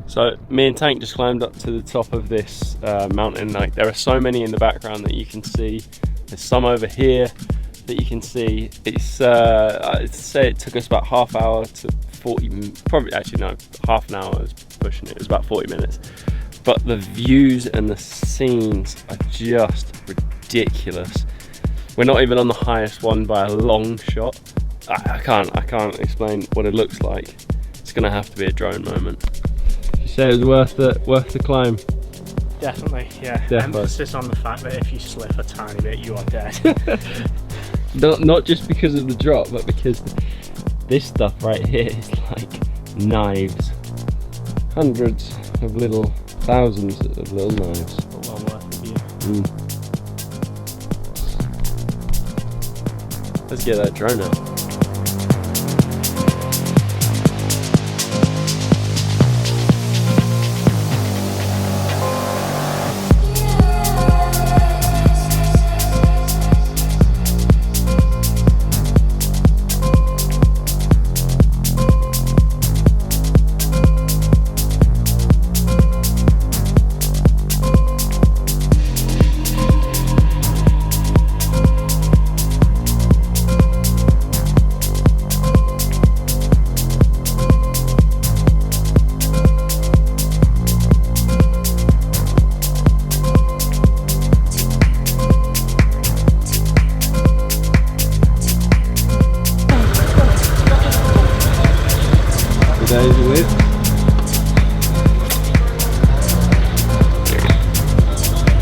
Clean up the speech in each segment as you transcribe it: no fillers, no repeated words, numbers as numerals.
So me and Tank just climbed up to the top of this mountain. Like, there are so many in the background that you can see. There's some over here that you can see. It's I'd say it took us about half hour to 40, probably actually no, half an hour I was pushing it. It was about 40 minutes. But the views and the scenes are just ridiculous. We're not even on the highest one by a long shot. I can't explain what it looks like. It's gonna have to be a drone moment. You say it was worth the climb? Definitely, yeah. Definitely. Emphasis on the fact that if you slip a tiny bit, you are dead. Not just because of the drop, but because this stuff right here is like knives. Hundreds of little, thousands of little knives. But well worth the view. Let's get that drone out.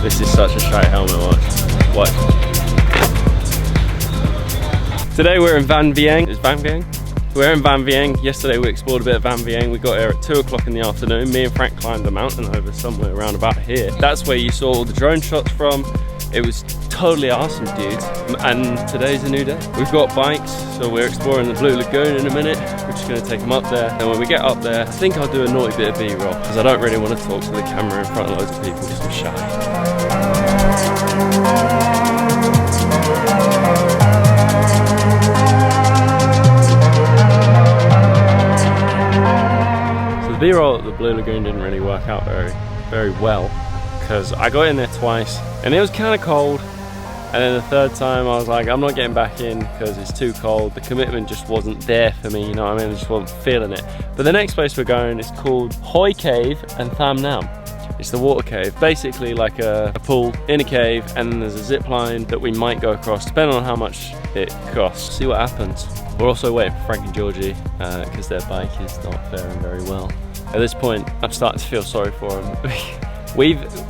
This is such a shite helmet, watch. Today we're in Vieng. Is Vang Vieng? We're in Vieng. Yesterday we explored a bit of Vieng. We got here at 2 o'clock in the afternoon. Me and Frank climbed the mountain over somewhere around about here. That's where you saw all the drone shots from. It was totally awesome, dudes. And today's a new day. We've got bikes, so we're exploring the Blue Lagoon in a minute. We're just gonna take them up there. And when we get up there, I think I'll do a naughty bit of B-roll, because I don't really want to talk to the camera in front of loads of people because I'm shy. So the B-roll at the Blue Lagoon didn't really work out very well, because I got in there twice and it was kind of cold, and then the third time I was like, I'm not getting back in because it's too cold. The commitment just wasn't there for me, you know what I mean? I just wasn't feeling it. But the next place we're going is called Hoi Cave and Tham Nam. It's the water cave, basically like a pool in a cave, and then there's a zip line that we might go across depending on how much it costs. See what happens. We're also waiting for Frank and Georgie because their bike is not faring very well. At this point, I'm starting to feel sorry for them.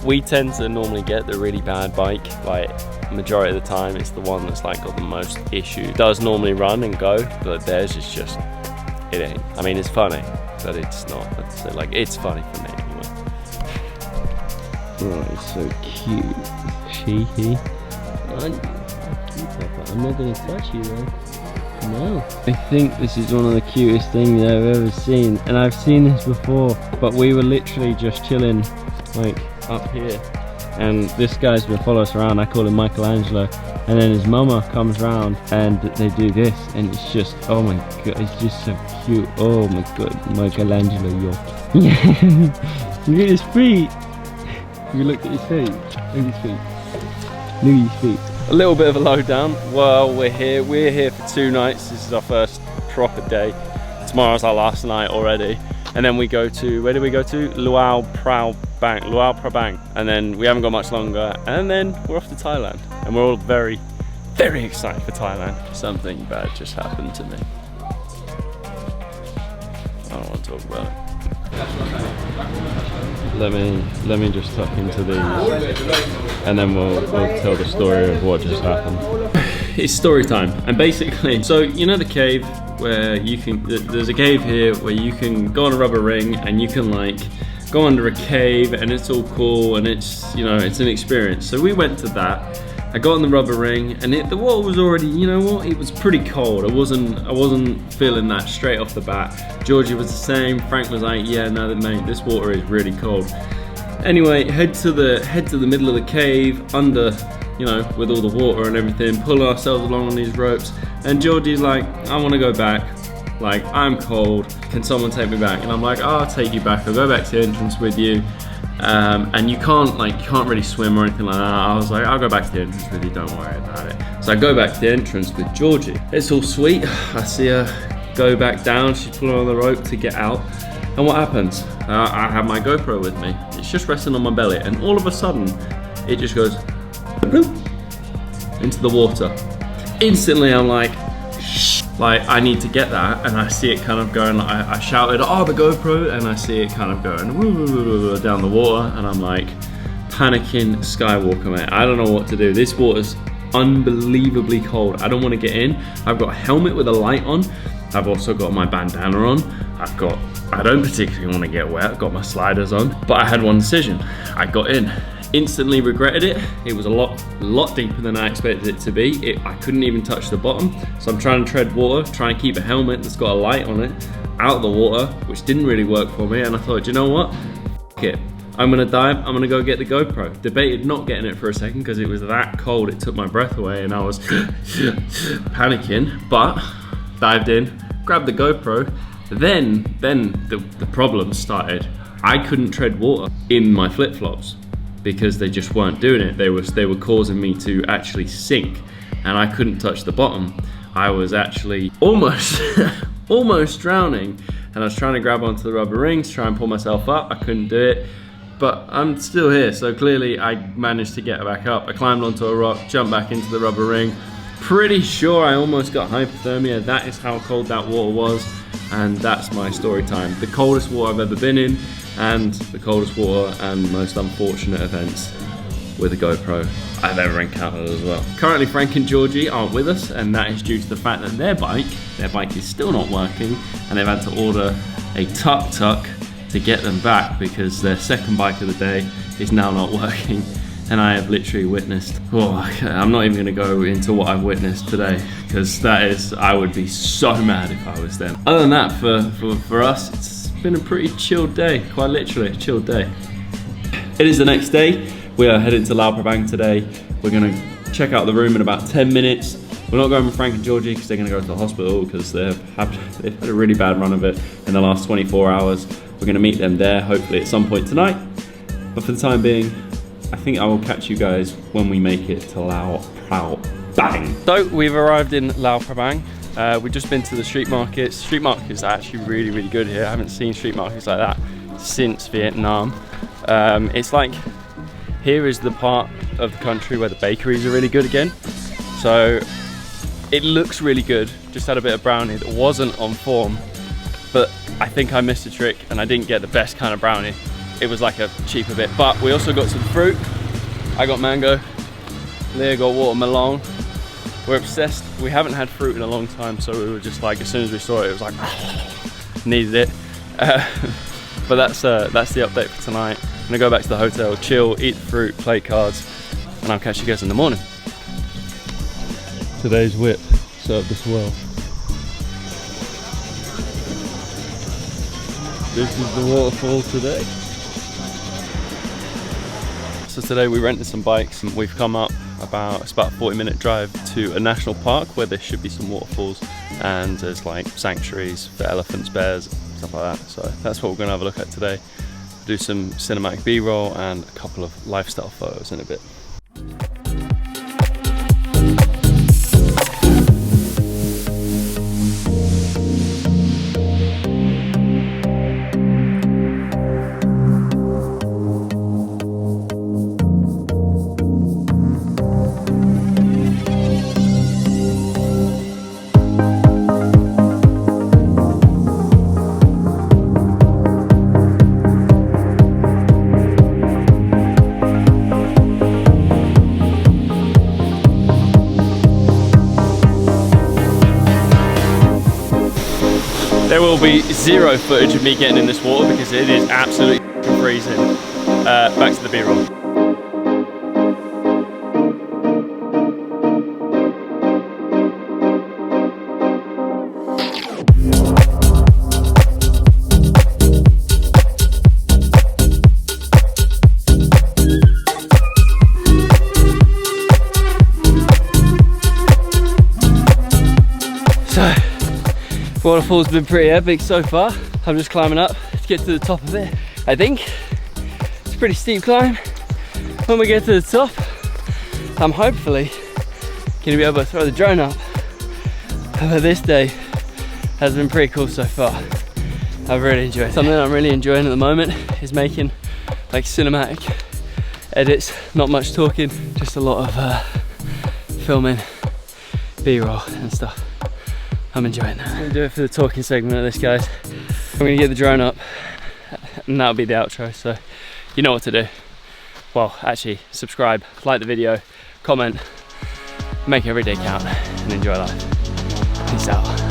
We tend to normally get the really bad bike, like majority of the time it's the one that's like got the most issues. It does normally run and go, but theirs is just, it ain't. I mean, it's funny, but it's not. So like, it's funny for me anyway. Oh, it's so cute. Cheeky. I'm not gonna touch you though. No. I think this is one of the cutest things I've ever seen, and I've seen this before, but we were literally just chilling like up here, and this guy's been following us around. I call him Michelangelo, and then his mama comes round and they do this, and it's just, oh my god, it's just so cute. Oh my god, Michelangelo, yo. Look at his feet. Have you looked at his feet? Look at his feet. Look at his feet. A little bit of a lowdown. Well, we're here for 2 nights. This is our first proper day. Tomorrow's our last night already. And then we go to, where do we go to? Luang Prabang. And then we haven't got much longer. And then we're off to Thailand. And we're all very, very excited for Thailand. Something bad just happened to me. I don't want to talk about it. Let me just tuck into these, and then we'll tell the story of what just happened. It's story time, and basically, so you know the cave where you can, there's a cave here where you can go on a rubber ring and you can like go under a cave, and it's all cool, and it's, you know, it's an experience. So we went to that. I got on the rubber ring, and the water was already, you know what, it was pretty cold. I wasn't feeling that straight off the bat. Georgie was the same. Frank was like, yeah, no, mate, this water is really cold. Anyway, head to the middle of the cave, under, you know, with all the water and everything, pull ourselves along on these ropes, and Georgie's like, I want to go back. Like, I'm cold, can someone take me back? And I'm like, oh, I'll take you back, I'll go back to the entrance with you. And you can't really swim or anything like that. I was like, I'll go back to the entrance with you, don't worry about it. So I go back to the entrance with Georgie. It's all sweet. I see her go back down, she's pulling on the rope to get out. And what happens? I have my GoPro with me. It's just resting on my belly, and all of a sudden, it just goes bloop, into the water. Instantly, I'm like, I need to get that, and I see it kind of going, I shouted, oh, the GoPro, and I see it kind of going woo, down the water, and I'm like, panicking Skywalker, mate. I don't know what to do. This water's unbelievably cold. I don't want to get in. I've got a helmet with a light on. I've also got my bandana on. I don't particularly want to get wet. I've got my sliders on, but I had one decision. I got in. Instantly regretted it. It was a lot deeper than I expected it to be. I couldn't even touch the bottom. So I'm trying to tread water, trying to keep a helmet that's got a light on it out of the water, which didn't really work for me. And I thought, you know what? F it. I'm gonna dive, I'm gonna go get the GoPro. Debated not getting it for a second because it was that cold, it took my breath away and I was panicking, but dived in, grabbed the GoPro. Then the problems started. I couldn't tread water in my flip-flops because they just weren't doing it. They were causing me to actually sink, and I couldn't touch the bottom. I was actually almost almost drowning, and I was trying to grab onto the rubber rings, try and pull myself up. I couldn't do it, but I'm still here, so clearly I managed to get back up. I climbed onto a rock, jumped back into the rubber ring. Pretty sure I almost got hypothermia. That is how cold that water was, and that's my story time. The coldest water I've ever been in, and the coldest water and most unfortunate events with a GoPro I've ever encountered as well. Currently Frank and Georgie aren't with us, and that is due to the fact that their bike is still not working, and they've had to order a tuk-tuk to get them back because their second bike of the day is now not working. And I have literally witnessed, I'm not even gonna go into what I've witnessed today, because I would be so mad if I was them. Other than that, for us, it's been a pretty chilled day, quite literally a chilled day. It is the next day. We are heading to Prabang today. We're gonna check out the room in about 10 minutes. We're not going with Frank and Georgie because they're gonna go to the hospital because they've had a really bad run of it in the last 24 hours. We're gonna meet them there, hopefully at some point tonight. But for the time being, I think I will catch you guys when we make it to Prabang. So we've arrived in Prabang. We've just been to the street markets. Street markets are actually really, really good here. I haven't seen street markets like that since Vietnam. It's like, here is the part of the country where the bakeries are really good again. So it looks really good. Just had a bit of brownie that wasn't on form, but I think I missed a trick and I didn't get the best kind of brownie. It was like a cheaper bit, but we also got some fruit. I got mango, Leah got watermelon. We're obsessed. We haven't had fruit in a long time, so we were just like, as soon as we saw it, it was like, needed it. But that's the update for tonight. I'm gonna go back to the hotel, chill, eat the fruit, play cards, and I'll catch you guys in the morning. Today's whip served us well. This is the waterfall today. So today we rented some bikes and we've come up it's about a 40-minute drive to a national park where there should be some waterfalls, and there's like sanctuaries for elephants, bears, stuff like that. So that's what we're gonna have a look at today. Do some cinematic B-roll and a couple of lifestyle photos in a bit. There will be zero footage of me getting in this water because it is absolutely freezing. Back to the B-roll. Waterfall's been pretty epic so far. I'm just climbing up to get to the top of it. I think it's a pretty steep climb. When we get to the top, I'm hopefully gonna be able to throw the drone up. But this day has been pretty cool so far. I've really enjoyed it. Something I'm really enjoying at the moment is making like cinematic edits, not much talking, just a lot of filming, B-roll and stuff. I'm enjoying that. I'm gonna do it for the talking segment of this, guys. I'm gonna get the drone up and that'll be the outro, so you know what to do. Well, actually, subscribe, like the video, comment, make every day count and enjoy life. Peace out.